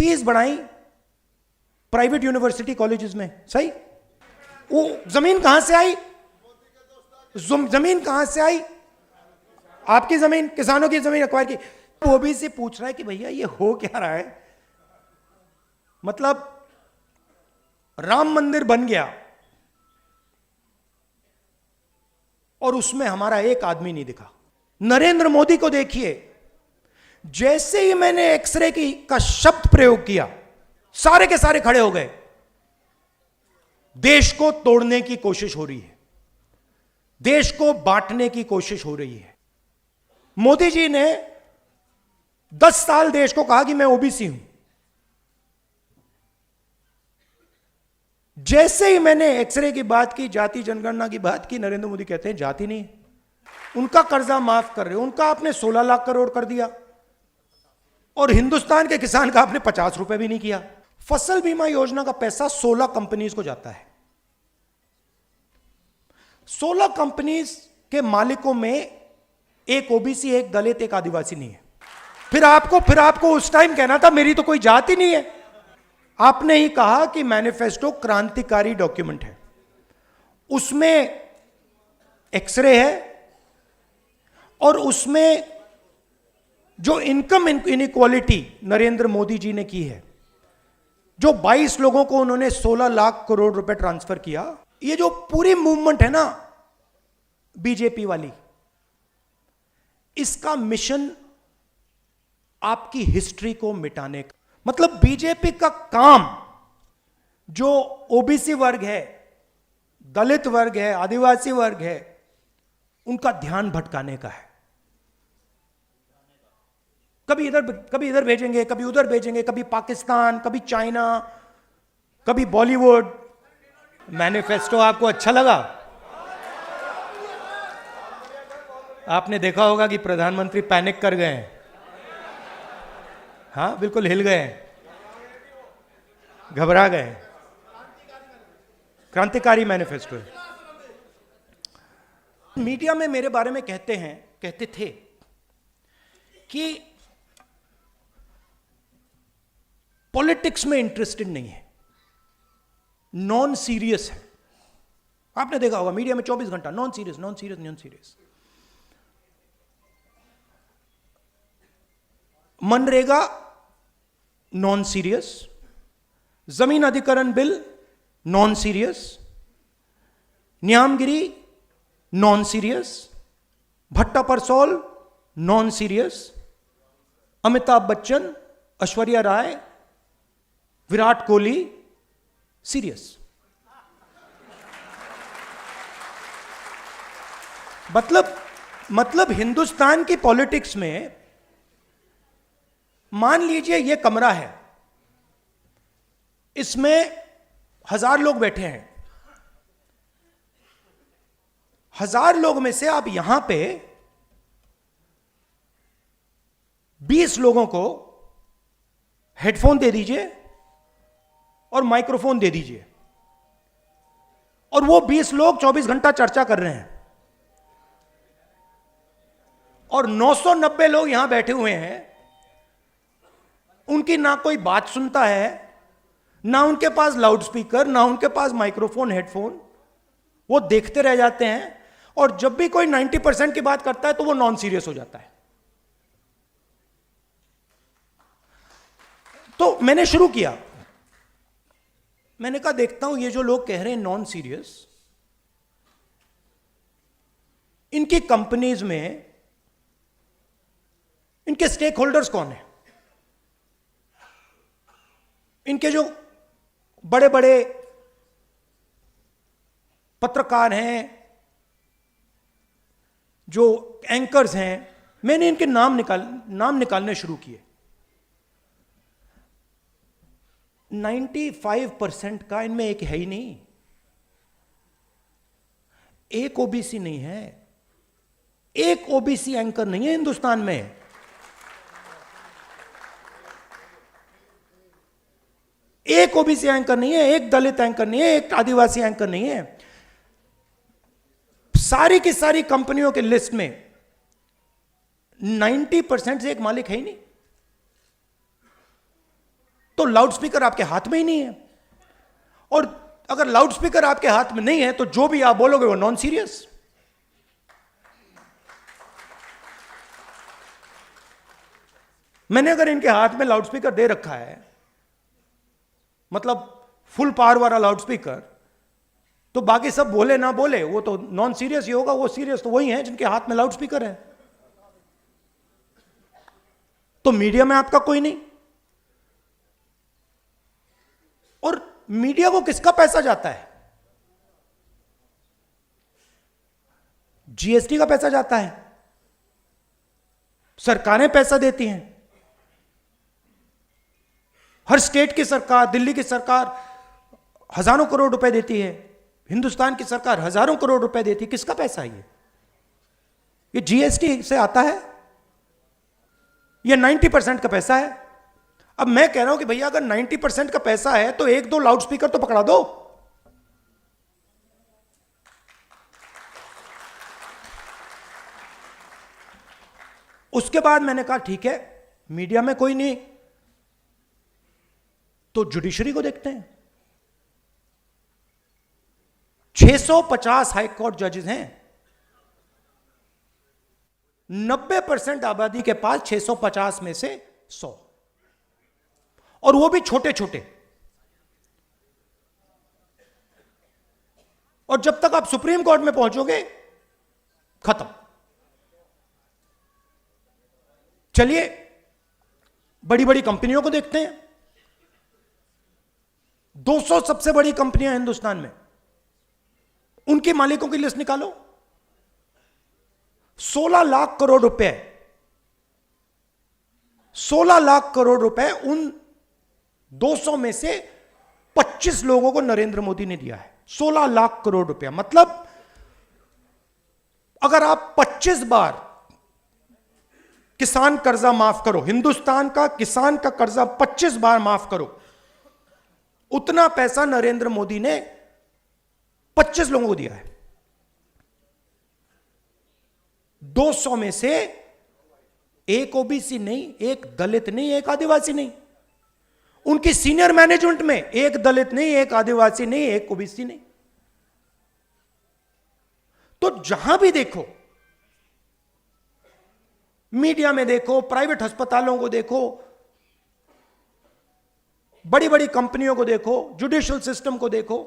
Fees बढ़ाई private university colleges में, सही? वो जमीन कहां से आई? जमीन कहां से आई? आपकी जमीन, किसानों की जमीन अक्वायर की। वो भी से पूछ रहा है कि भैया ये हो क्या रहा है? मतलब राम मंदिर बन गया और उसमें हमारा एक आदमी नहीं दिखा। नरेंद्र मोदी को देखिए, जैसे ही मैंने एक्सरे का शब्द प्रयोग किया, सारे के सारे खड़े हो गए। देश को तोड़ने की कोशिश हो रही है, देश को बांटने की कोशिश हो रही है। मोदी जी ने 10 साल देश को कहा कि मैं ओबीसी हूं। जैसे ही मैंने एक्सरे की बात की, जाति जनगणना की बात की, नरेंद्र मोदी कहते हैं जाति नहीं है। उनका कर्जा माफ कर रहे हो, उनका आपने 16 लाख करोड़ कर दिया और हिंदुस्तान के किसान का आपने 50 रुपए भी नहीं किया। फसल बीमा योजना का पैसा 16 कंपनीज को जाता है। 16 कंपनीज के मालिकों में एक ओबीसी, एक दलित, एक आदिवासी नहीं है। फिर आपको उस टाइम कहना था मेरी तो कोई जाति नहीं है। आपने ही कहा कि मैनिफेस्टो क्रांतिकारी डॉक्यूमेंट है, उसमें एक्सरे है और उसमें जो इनकम इनइक्वालिटी नरेंद्र मोदी जी ने की है, जो 22 लोगों को उन्होंने 16 लाख करोड़ रुपए ट्रांसफर किया, ये जो पूरी मूवमेंट है ना बीजेपी वाली, इसका मिशन आपकी हिस्ट्री को मिटाने का। मतलब बीजेपी का काम जो ओबीसी वर्ग है, दलित वर्ग है, आदिवासी वर्ग है, उनका ध्यान भटकाने का है। कभी इधर भेजेंगे, कभी उधर भेजेंगे, कभी पाकिस्तान, कभी चाइना, कभी बॉलीवुड। मैनिफेस्टो आपको अच्छा लगा? आपने देखा होगा कि प्रधानमंत्री पैनिक कर गए हैं। हाँ, बिल्कुल हिल गए, घबरा गए। क्रांतिकारी मैनिफेस्टो है। मीडिया में मेरे बारे में कहते थे कि पॉलिटिक्स में इंटरेस्टेड नहीं है, नॉन सीरियस है। आपने देखा होगा मीडिया में 24 घंटा non serious. MNREGA non serious, जमीन अधिकरण bill non serious, Niyamgiri non serious, Bhatta Parsaul non serious, Amitabh Bachchan, Aishwarya Rai, Virat Kohli serious. मतलब हिंदुस्तान की पॉलिटिक्स में मान लीजिए ये कमरा है, इसमें 1000 लोग बैठे हैं। 1000 लोग में से आप यहां पे 20 लोगों को हेडफोन दे दीजिए और माइक्रोफोन दे दीजिए, और वो 20 लोग 24 घंटा चर्चा कर रहे हैं, और 990 लोग यहां बैठे हुए हैं। उनकी ना कोई बात सुनता है, ना उनके पास लाउड स्पीकर, ना उनके पास माइक्रोफोन, हेडफोन। वो देखते रह जाते हैं, और जब भी कोई 90% की बात करता है तो वो नॉन सीरियस हो जाता है। तो मैंने शुरू किया, मैंने कहा देखता हूं ये जो लोग कह रहे हैं नॉन सीरियस, इनकी कंपनीज में इनके स्टेक होल्डर्स कौन है? इनके जो बड़े बड़े पत्रकार हैं, जो एंकर्स हैं, मैंने इनके नाम निकालने शुरू किए। 95% का इनमें एक है ही नहीं, एक ओबीसी नहीं है, एक ओबीसी एंकर नहीं है हिंदुस्तान में। एक ओबीसी एंकर नहीं है, एक दलित एंकर नहीं है, एक आदिवासी एंकर नहीं है। सारी की सारी कंपनियों के लिस्ट में 90% से एक मालिक है ही नहीं। तो तो लाउडस्पीकर आपके हाथ में ही नहीं है, और अगर लाउडस्पीकर आपके हाथ में नहीं है तो जो भी आप बोलोगे वो नॉन सीरियस। मैंने अगर इनके हाथ में लाउडस्पीकर दे रखा है, मतलब फुल पावर वाला लाउडस्पीकर, तो बाकी सब बोले ना बोले वो तो नॉन सीरियस ही होगा, वो सीरियस तो वही है जिनके हाथ में लाउडस्पीकर है। तो मीडिया में आपका कोई नहीं, और मीडिया को किसका पैसा जाता है? जीएसटी का पैसा जाता है, सरकारें पैसा देती हैं, हर स्टेट की सरकार, दिल्ली की सरकार हजारों करोड़ रुपए देती है, हिंदुस्तान की सरकार हजारों करोड़ रुपए देती है। किसका पैसा है ये जीएसटी से आता है, ये 90% का पैसा है। अब मैं कह रहा हूं कि भैया अगर 90% का पैसा है तो एक दो लाउडस्पीकर तो पकड़ा दो। उसके बाद मैंने कहा ठीक है, मीडिया में कोई नहीं तो जुडिशरी को देखते हैं। 650 हाई कोर्ट जजेस हैं, 90% आबादी के पास 650 में से 100, और वो भी छोटे छोटे। और जब तक आप सुप्रीम कोर्ट में पहुंचोगे खत्म। चलिए बड़ी बड़ी कंपनियों को देखते हैं। 200 सबसे बड़ी कंपनियां हिंदुस्तान में, उनके मालिकों की लिस्ट निकालो। 16 लाख करोड़ रुपए, 16 लाख करोड़ रुपए उन 200 में से 25 लोगों को नरेंद्र मोदी ने दिया है। 16 लाख करोड़ रुपया, मतलब अगर आप 25 बार किसान कर्जा माफ करो, हिंदुस्तान का किसान का कर्जा 25 बार माफ करो, उतना पैसा नरेंद्र मोदी ने 25 लोगों को दिया है। 200 में से एक ओबीसी नहीं, एक दलित नहीं, एक आदिवासी नहीं। उनकी सीनियर मैनेजमेंट में एक दलित नहीं, एक आदिवासी नहीं, एक ओबीसी नहीं। तो जहां भी देखो, मीडिया में देखो, प्राइवेट अस्पतालों को देखो, बड़ी बड़ी कंपनियों को देखो, जुडिशियल सिस्टम को देखो,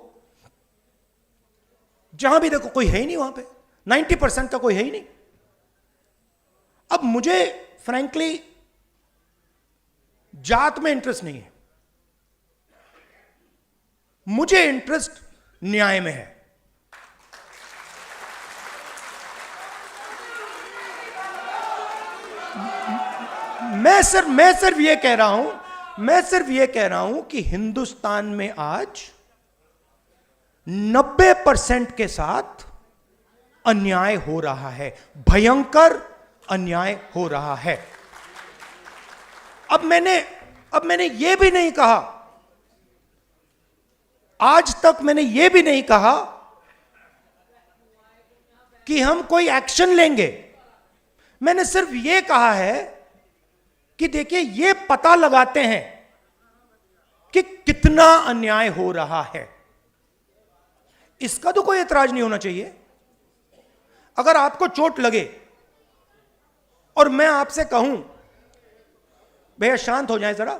जहां भी देखो कोई है ही नहीं वहां पे। 90% का कोई है ही नहीं। अब मुझे फ्रैंकली जात में इंटरेस्ट नहीं है, मुझे इंटरेस्ट न्याय में है। मैं सिर्फ ये कह रहा हूं कि हिंदुस्तान में आज 90% के साथ अन्याय हो रहा है, भयंकर अन्याय हो रहा है। अब मैंने यह भी नहीं कहा, आज तक मैंने यह भी नहीं कहा कि हम कोई एक्शन लेंगे। मैंने सिर्फ यह कहा है कि देखिए, यह पता लगाते हैं कि कितना अन्याय हो रहा है। इसका तो कोई ऐतराज नहीं होना चाहिए। अगर आपको चोट लगे और मैं आपसे कहूं, भैया शांत हो जाए जरा,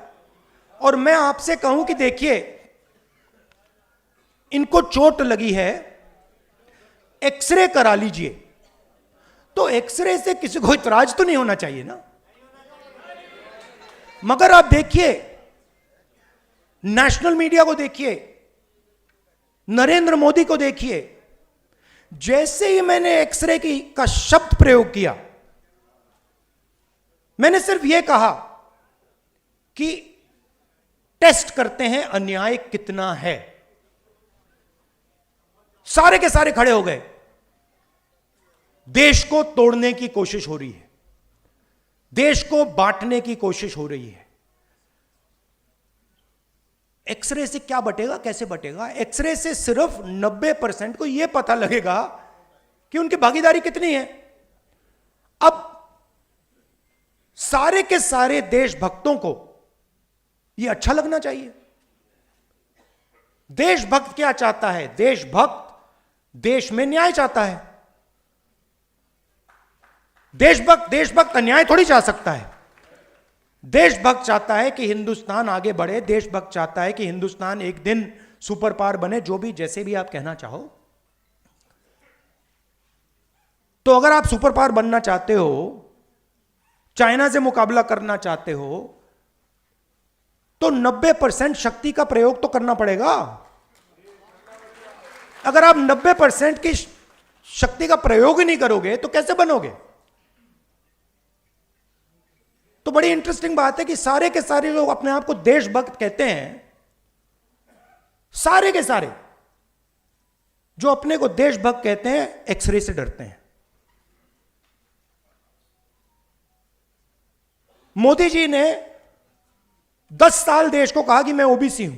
और मैं आपसे कहूं कि देखिए इनको चोट लगी है, एक्सरे करा लीजिए, तो एक्सरे से किसी को इतराज तो नहीं होना चाहिए ना। मगर आप देखिए, नेशनल मीडिया को देखिए, नरेंद्र मोदी को देखिए, जैसे ही मैंने एक्सरे का शब्द प्रयोग किया, मैंने सिर्फ यह कहा कि टेस्ट करते हैं अन्याय कितना है, सारे के सारे खड़े हो गए। देश को तोड़ने की कोशिश हो रही है, देश को बांटने की कोशिश हो रही है। एक्सरे से क्या बटेगा, कैसे बटेगा? एक्सरे से सिर्फ 90% को यह पता लगेगा कि उनकी भागीदारी कितनी है। अब सारे के सारे देशभक्तों को ये अच्छा लगना चाहिए। देशभक्त क्या चाहता है? देशभक्त देश में न्याय चाहता है। देशभक्त अन्याय थोड़ी चाह सकता है। देशभक्त चाहता है कि हिंदुस्तान आगे बढ़े, देशभक्त चाहता है कि हिंदुस्तान एक दिन सुपर पावर बने, जो भी जैसे भी आप कहना चाहो। तो अगर आप सुपर पावर बनना चाहते हो, चाइना से मुकाबला करना चाहते हो, तो 90% शक्ति का प्रयोग तो करना पड़ेगा। अगर आप 90% की शक्ति का प्रयोग ही नहीं करोगे तो कैसे बनोगे? तो बड़ी इंटरेस्टिंग बात है कि सारे के सारे लोग अपने आप को देशभक्त कहते हैं, सारे के सारे जो अपने को देशभक्त कहते हैं, एक्सरे से डरते हैं। मोदी जी ने 10 साल देश को कहा कि मैं ओबीसी हूं।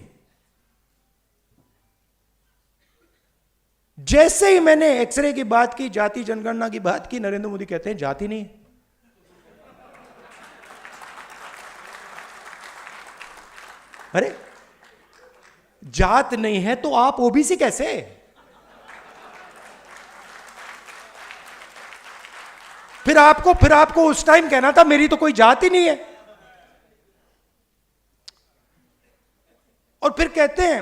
जैसे ही मैंने एक्सरे की बात की, जाति जनगणना की बात की, नरेंद्र मोदी कहते हैं जाति नहीं। अरे जात नहीं है तो आप ओबीसी कैसे? फिर आपको उस टाइम कहना था मेरी तो कोई जात ही नहीं है। और फिर कहते हैं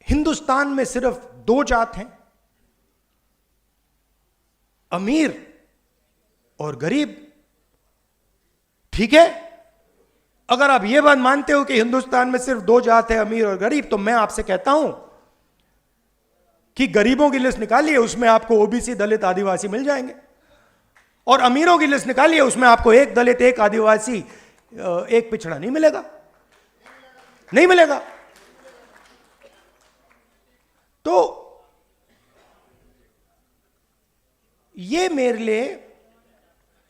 हिंदुस्तान में सिर्फ 2 जात हैं, अमीर और गरीब। ठीक है, अगर आप यह बात मानते हो कि हिंदुस्तान में सिर्फ 2 जात है, अमीर और गरीब, तो मैं आपसे कहता हूं कि गरीबों की लिस्ट निकालिए, उसमें आपको ओबीसी, दलित, आदिवासी मिल जाएंगे। और अमीरों की लिस्ट निकालिए, उसमें आपको एक दलित, एक आदिवासी, एक पिछड़ा नहीं मिलेगा, नहीं मिलेगा। तो यह मेरे लिए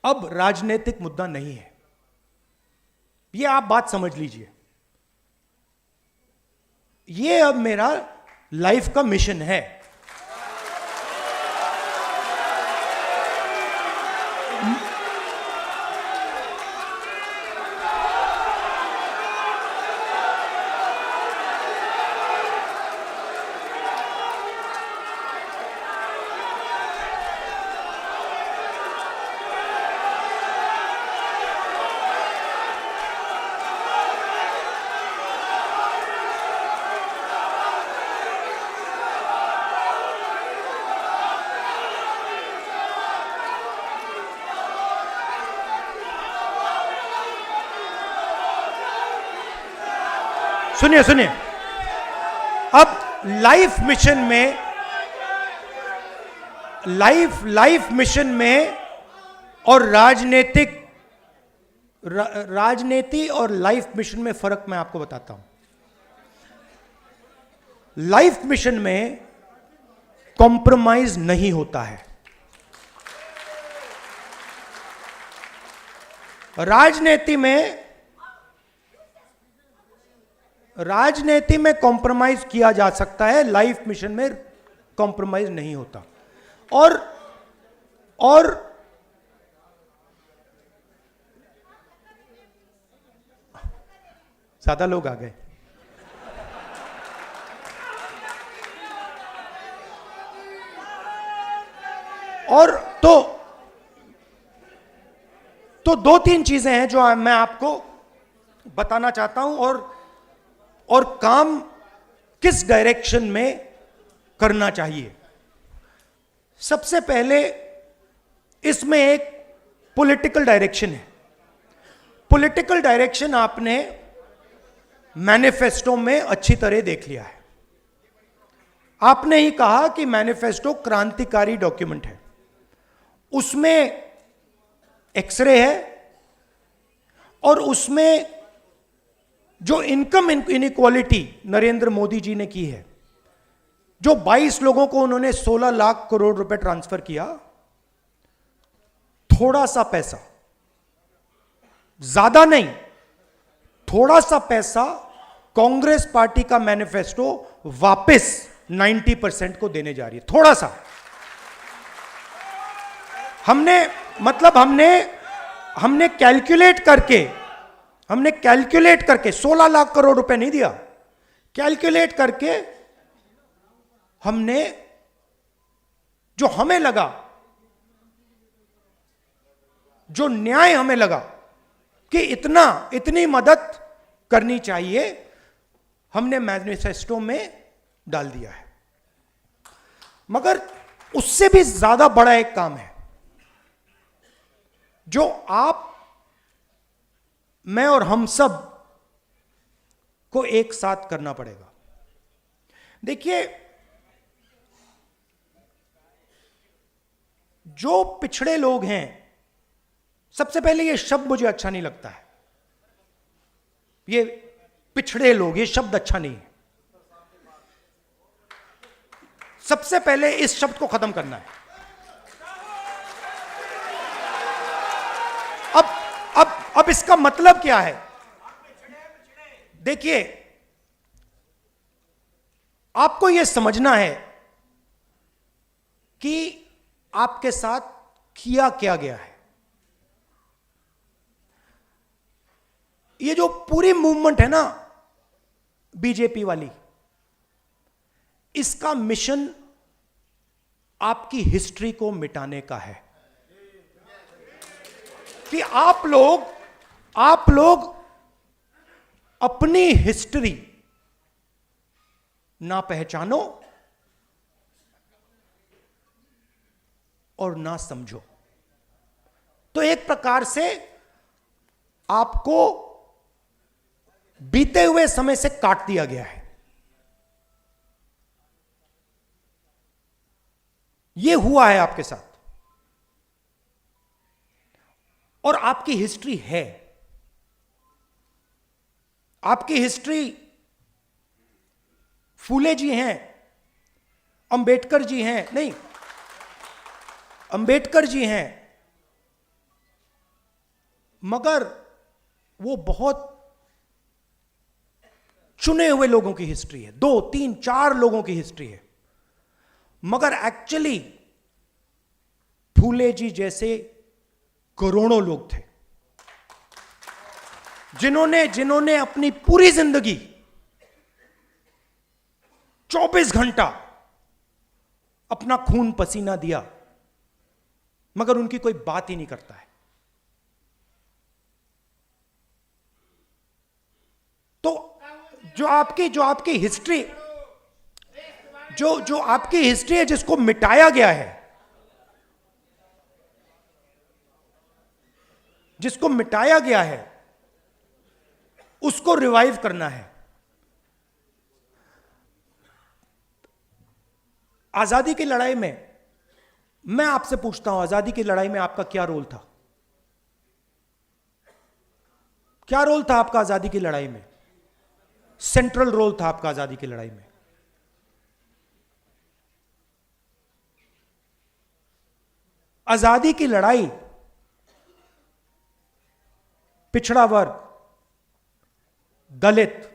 अब राजनीतिक मुद्दा नहीं है, यह आप बात समझ लीजिए। यह अब मेरा लाइफ का मिशन है। सुनिए सुनिए, अब लाइफ मिशन में और राजनीति और लाइफ मिशन में फर्क मैं आपको बताता हूं। लाइफ मिशन में कॉम्प्रोमाइज नहीं होता है। राजनीति में कॉम्प्रोमाइज किया जा सकता है, लाइफ मिशन में कॉम्प्रोमाइज नहीं होता। और ज्यादा लोग आ गए। और तो 2-3 चीजें हैं जो मैं आपको बताना चाहता हूं, और काम किस डायरेक्शन में करना चाहिए। सबसे पहले इसमें एक पॉलिटिकल डायरेक्शन है। पॉलिटिकल डायरेक्शन आपने मैनिफेस्टो में अच्छी तरह देख लिया है। आपने ही कहा कि मैनिफेस्टो क्रांतिकारी डॉक्यूमेंट है, उसमें एक्सरे है, और उसमें जो इनकम इनइक्वालिटी नरेंद्र मोदी जी ने की है, जो 22 लोगों को उन्होंने 16 लाख करोड़ रुपए ट्रांसफर किया, थोड़ा सा पैसा, ज्यादा नहीं, थोड़ा सा पैसा कांग्रेस पार्टी का मैनिफेस्टो वापस 90% को देने जा रही है। थोड़ा सा हमने कैलकुलेट करके हमने कैलकुलेट करके 16 लाख करोड़ रुपए नहीं दिया, कैलकुलेट करके हमने जो हमें लगा, जो न्याय हमें लगा कि इतनी मदद करनी चाहिए, हमने मैनिफेस्टो में डाल दिया है। मगर उससे भी ज्यादा बड़ा एक काम है जो आप, मैं और हम सब को एक साथ करना पड़ेगा। देखिए, जो पिछड़े लोग हैं, सबसे पहले ये शब्द मुझे अच्छा नहीं लगता है, ये पिछड़े लोग, ये शब्द अच्छा नहीं है। सबसे पहले इस शब्द को खत्म करना है। अब इसका मतलब क्या है? देखिए, आपको यह समझना है कि आपके साथ किया क्या गया है। ये जो पूरी मूवमेंट है ना बीजेपी वाली, इसका मिशन आपकी हिस्ट्री को मिटाने का है कि आप लोग अपनी हिस्ट्री ना पहचानो और ना समझो। तो एक प्रकार से आपको बीते हुए समय से काट दिया गया है। यह हुआ है आपके साथ, और आपकी हिस्ट्री है। आपकी हिस्ट्री फूले जी हैं, अंबेडकर जी हैं, नहीं, अंबेडकर जी हैं, मगर वो बहुत चुने हुए लोगों की हिस्ट्री है, 2, 3, 4 लोगों की हिस्ट्री है। मगर एक्चुअली फूले जी जैसे करोड़ों लोग थे जिन्होंने अपनी पूरी जिंदगी 24 घंटा अपना खून पसीना दिया, मगर उनकी कोई बात ही नहीं करता है। तो जो आपकी हिस्ट्री, जो आपकी हिस्ट्री है, जिसको मिटाया गया है, जिसको मिटाया गया है, उसको रिवाइव करना है। आजादी की लड़ाई में मैं आपसे पूछता हूं, आजादी की लड़ाई में आपका क्या रोल था? क्या रोल था आपका आजादी की लड़ाई में? सेंट्रल रोल था आपका आजादी की लड़ाई में। आजादी की लड़ाई पिछड़ा वर्ग, दलित,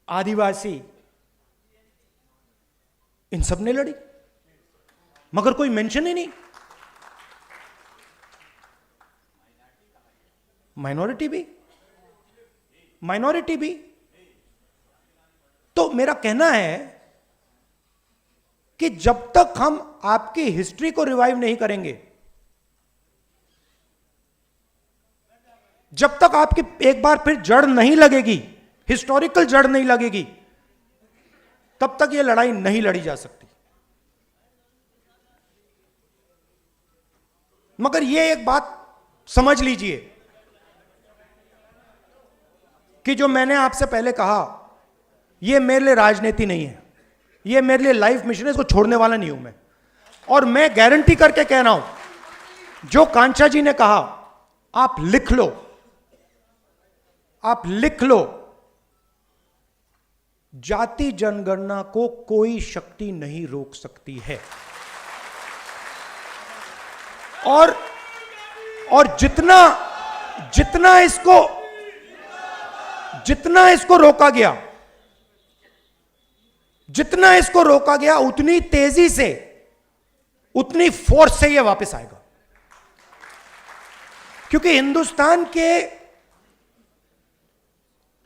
आदिवासी, इन सब ने लड़ी, मगर कोई मेंशन ही नहीं। माइनॉरिटी भी। तो मेरा कहना है कि जब तक हम आपकी हिस्ट्री को रिवाइव नहीं करेंगे, जब तक आपकी एक बार फिर जड़ नहीं लगेगी, हिस्टोरिकल जड़ नहीं लगेगी, तब तक यह लड़ाई नहीं लड़ी जा सकती। मगर यह एक बात समझ लीजिए कि जो मैंने आपसे पहले कहा, यह मेरे लिए राजनीति नहीं है, यह मेरे लिए लाइफ मिशन है, इसको छोड़ने वाला नहीं हूं मैं। और मैं गारंटी करके कह रहा हूं, जो कांचा जी ने कहा, आप लिख लो, जाति जनगणना को कोई शक्ति नहीं रोक सकती है। और जितना इसको रोका गया, उतनी तेजी से, उतनी फोर्स से यह वापस आएगा। क्योंकि हिंदुस्तान के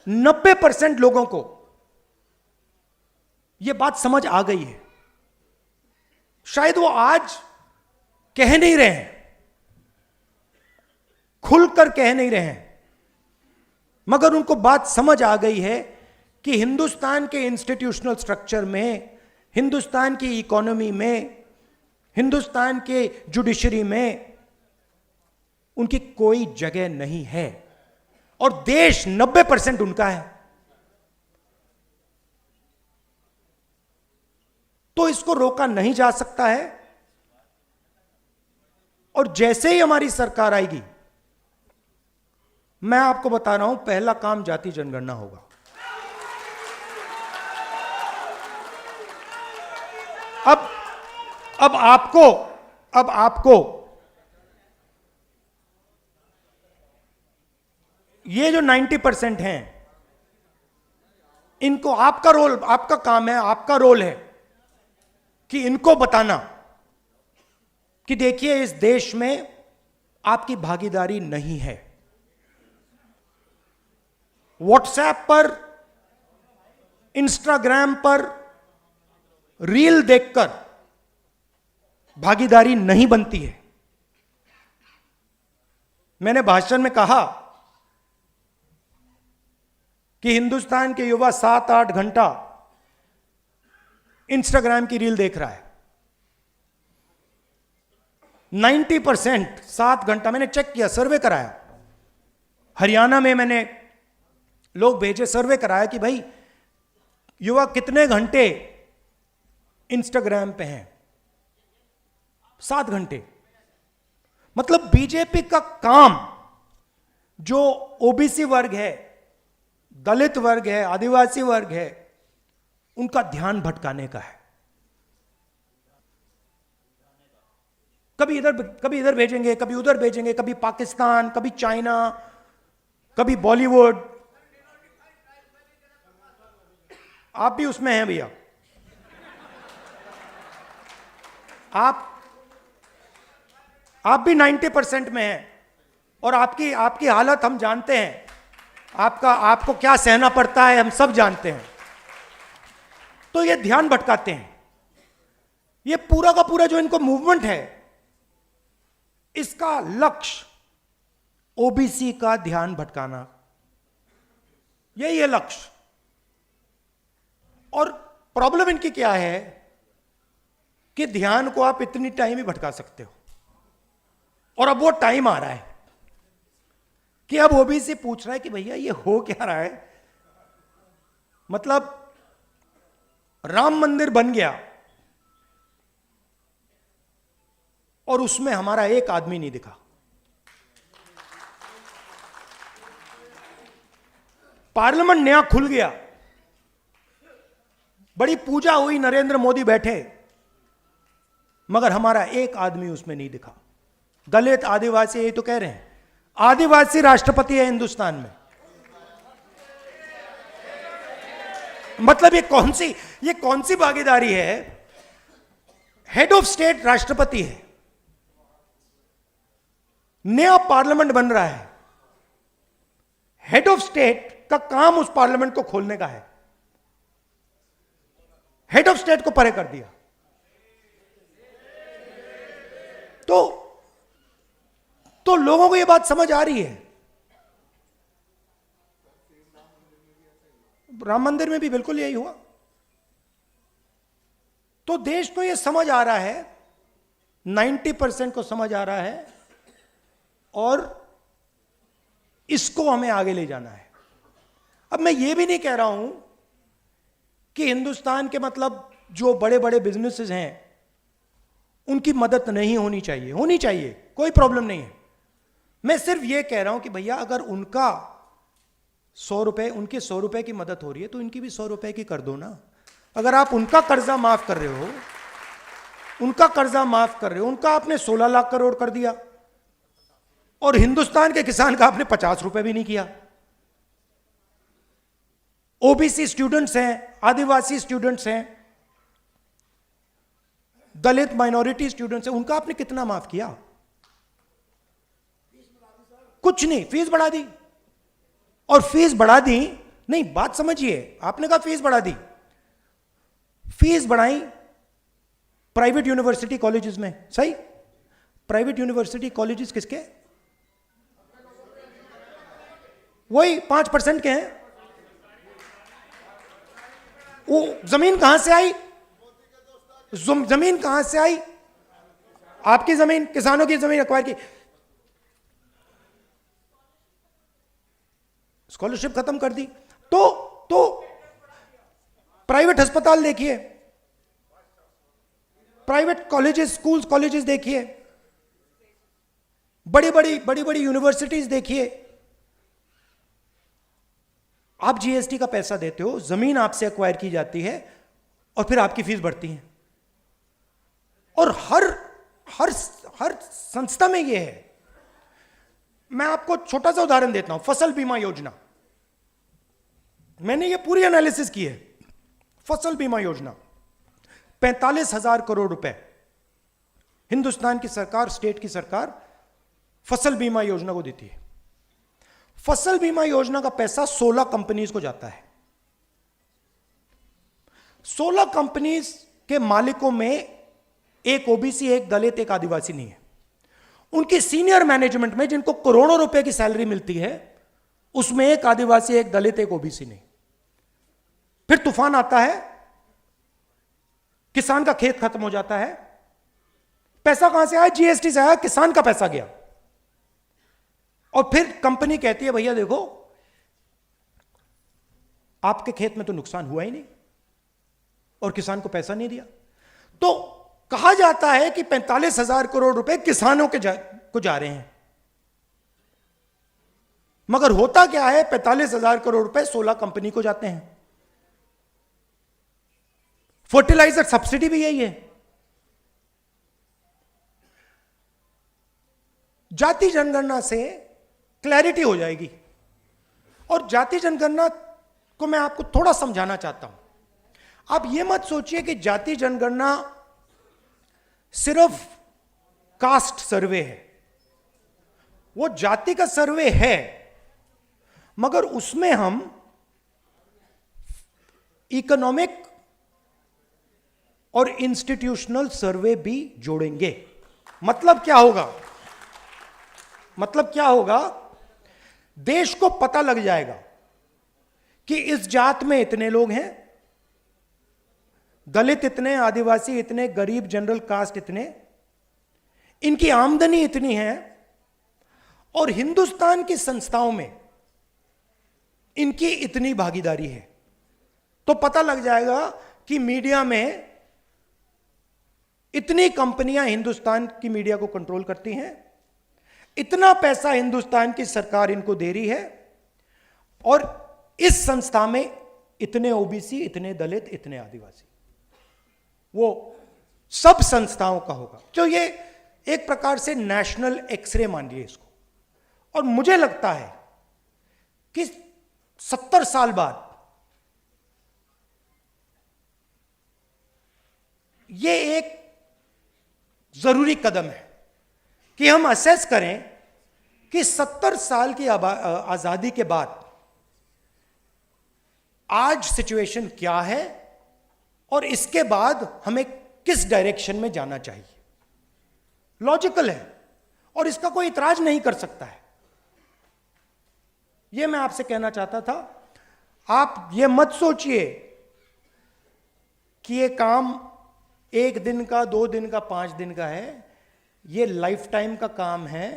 90% लोगों को यह बात समझ आ गई है। शायद वो आज कह नहीं रहे हैं, खुलकर कह नहीं रहे हैं, मगर उनको बात समझ आ गई है कि हिंदुस्तान के इंस्टीट्यूशनल स्ट्रक्चर में, हिंदुस्तान की इकोनॉमी में, हिंदुस्तान के जुडिशरी में उनकी कोई जगह नहीं है और देश 90% उनका है। तो इसको रोका नहीं जा सकता है। और जैसे ही हमारी सरकार आएगी, मैं आपको बता रहा हूं, पहला काम जाति जनगणना होगा। अब आपको ये जो 90% हैं, इनको आपका रोल, आपका काम है, आपका रोल है कि इनको बताना कि देखिए इस देश में आपकी भागीदारी नहीं है। व्हाट्सएप पर, इंस्टाग्राम पर रील देखकर भागीदारी नहीं बनती है। मैंने भाषण में कहा कि हिंदुस्तान के युवा 7-8 घंटा इंस्टाग्राम की रील देख रहा है। 90% 7 घंटा, मैंने चेक किया, सर्वे कराया। हरियाणा में मैंने लोग भेजे, सर्वे कराया कि भाई युवा कितने घंटे इंस्टाग्राम पे हैं। 7 घंटे। मतलब बीजेपी का काम जो ओबीसी वर्ग है, दलित वर्ग है, आदिवासी वर्ग है, उनका ध्यान भटकाने का है। कभी इधर भेजेंगे, कभी उधर भेजेंगे, कभी पाकिस्तान, कभी चाइना, कभी बॉलीवुड। आप भी उसमें हैं भैया। आप भी 90% में हैं और आपकी हालत हम जानते हैं। आपको क्या सहना पड़ता है हम सब जानते हैं। तो ये ध्यान भटकाते हैं। ये पूरा का पूरा जो इनको मूवमेंट है, इसका लक्ष्य ओबीसी का ध्यान भटकाना, यही है लक्ष्य। और प्रॉब्लम इनकी क्या है कि ध्यान को आप इतनी टाइम ही भटका सकते हो। और अब वो टाइम आ रहा है कि अब ओबीसी पूछ रहा है कि भैया ये हो क्या रहा है। मतलब राम मंदिर बन गया और उसमें हमारा एक आदमी नहीं दिखा। पार्लियामेंट नया खुल गया, बड़ी पूजा हुई, नरेंद्र मोदी बैठे, मगर हमारा एक आदमी उसमें नहीं दिखा। दलित, आदिवासी, यही तो कह रहे हैं, आदिवासी राष्ट्रपति है हिंदुस्तान में। मतलब ये कौन सी भागीदारी है। हेड ऑफ स्टेट राष्ट्रपति है, नया पार्लियामेंट बन रहा है, हेड ऑफ स्टेट का काम उस पार्लियामेंट को खोलने का है। हेड ऑफ स्टेट को परे कर दिया। तो लोगों को यह बात समझ आ रही है। राम मंदिर में भी बिल्कुल यही हुआ। तो देश को यह समझ आ रहा है, 90% को समझ आ रहा है और इसको हमें आगे ले जाना है। अब मैं ये भी नहीं कह रहा हूं कि हिंदुस्तान के मतलब जो बड़े बड़े बिजनेसेस हैं उनकी मदद नहीं होनी चाहिए, होनी चाहिए, कोई प्रॉब्लम नहीं है। मैं सिर्फ ये कह रहा हूं कि भैया अगर उनका 100 रुपए, उनके 100 रुपए की मदद हो रही है तो इनकी भी 100 रुपए की कर दो ना। अगर आप उनका कर्जा माफ कर रहे हो, उनका आपने 16 लाख करोड़ कर दिया और हिंदुस्तान के किसान का आपने 50 रुपए भी नहीं किया। ओबीसी स्टूडेंट्स हैं, आदिवासी स्टूडेंट्स हैं, दलित माइनॉरिटी स्टूडेंट्स हैं, उनका आपने कितना माफ किया? कुछ नहीं, फीस बढ़ा दी। और फीस बढ़ा दी नहीं, बात समझिए, आपने कहा फीस बढ़ा दी, फीस बढ़ाई प्राइवेट यूनिवर्सिटी कॉलेजेस में, सही? प्राइवेट यूनिवर्सिटी कॉलेजेस किसके? वही 5% के हैं। वो जमीन कहां से आई? जमीन कहां से आई? आपकी जमीन, किसानों की जमीन एक्वायर की। स्कॉलरशिप खत्म कर दी। तो प्राइवेट अस्पताल देखिए, प्राइवेट कॉलेजेस, स्कूल्स, कॉलेजेस देखिए, बड़ी बड़ी यूनिवर्सिटीज देखिए। आप जीएसटी का पैसा देते हो, जमीन आपसे एक्वायर की जाती है और फिर आपकी फीस बढ़ती है। और हर संस्था में यह है। मैं आपको छोटा सा उदाहरण देता हूं, फसल बीमा योजना। मैंने ये पूरी एनालिसिस की है। फसल बीमा योजना 45,000 करोड़ रुपए हिंदुस्तान की सरकार, स्टेट की सरकार फसल बीमा योजना को देती है। फसल बीमा योजना का पैसा 16 कंपनीज को जाता है। 16 कंपनीज के मालिकों में एक ओबीसी, एक दलित, एक आदिवासी नहीं है। उनकी सीनियर मैनेजमेंट में जिनको करोड़ों रुपए की सैलरी मिलती है, उसमें एक आदिवासी, एक दलित, एक ओबीसी नहीं। फिर तूफान आता है, किसान का खेत खत्म हो जाता है। पैसा कहां से आया? जीएसटी से आया, किसान का पैसा गया। और फिर कंपनी कहती है भैया देखो, आपके खेत में तो नुकसान हुआ ही नहीं और किसान को पैसा नहीं दिया। तो कहा जाता है कि 45,000 करोड़ रुपए किसानों को जा रहे हैं, मगर होता क्या है? 45,000 करोड़ रुपए 16 कंपनी को जाते हैं। फर्टिलाइजर सब्सिडी भी यही है। जाति जनगणना से क्लैरिटी हो जाएगी। और जाति जनगणना को मैं आपको थोड़ा समझाना चाहता हूं। आप यह मत सोचिए कि जाति जनगणना सिर्फ कास्ट सर्वे है। वो जाति का सर्वे है, मगर उसमें हम इकोनॉमिक और इंस्टीट्यूशनल सर्वे भी जोड़ेंगे। मतलब क्या होगा? मतलब क्या होगा? देश को पता लग जाएगा कि इस जात में इतने लोग हैं, दलित इतने, आदिवासी इतने, गरीब जनरल कास्ट इतने, इनकी आमदनी इतनी है और हिंदुस्तान की संस्थाओं में इनकी इतनी भागीदारी है। तो पता लग जाएगा कि मीडिया में इतनी कंपनियां हिंदुस्तान की मीडिया को कंट्रोल करती हैं, इतना पैसा हिंदुस्तान की सरकार इनको दे रही है, और इस संस्था में इतने ओबीसी, इतने दलित, इतने आदिवासी, वो सब संस्थाओं का होगा। तो ये एक प्रकार से नेशनल एक्सरे मानिए इसको। और मुझे लगता है कि 70 साल बाद ये एक जरूरी कदम है कि हम असेस करें कि 70 साल की आजादी के बाद आज सिचुएशन क्या है और इसके बाद हमें किस डायरेक्शन में जाना चाहिए। लॉजिकल है और इसका कोई इतराज नहीं कर सकता है। यह मैं आपसे कहना चाहता था। आप यह मत सोचिए कि यह काम 1 दिन का, 2 दिन का, 5 दिन का है। यह लाइफ टाइम का काम है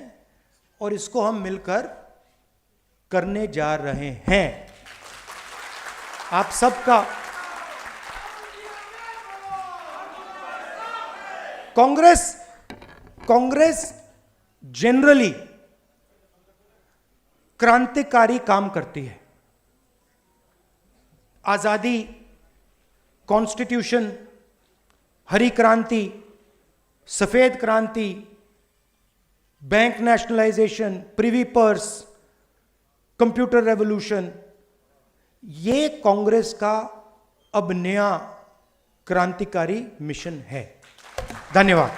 और इसको हम मिलकर करने जा रहे हैं। आप सबका कांग्रेस जनरली क्रांतिकारी काम करती है। आजादी, कॉन्स्टिट्यूशन, हरी क्रांति, सफेद क्रांति, bank nationalization, privy purse, computer revolution, ये कांग्रेस का अब नया क्रांतिकारी मिशन है। धन्यवाद।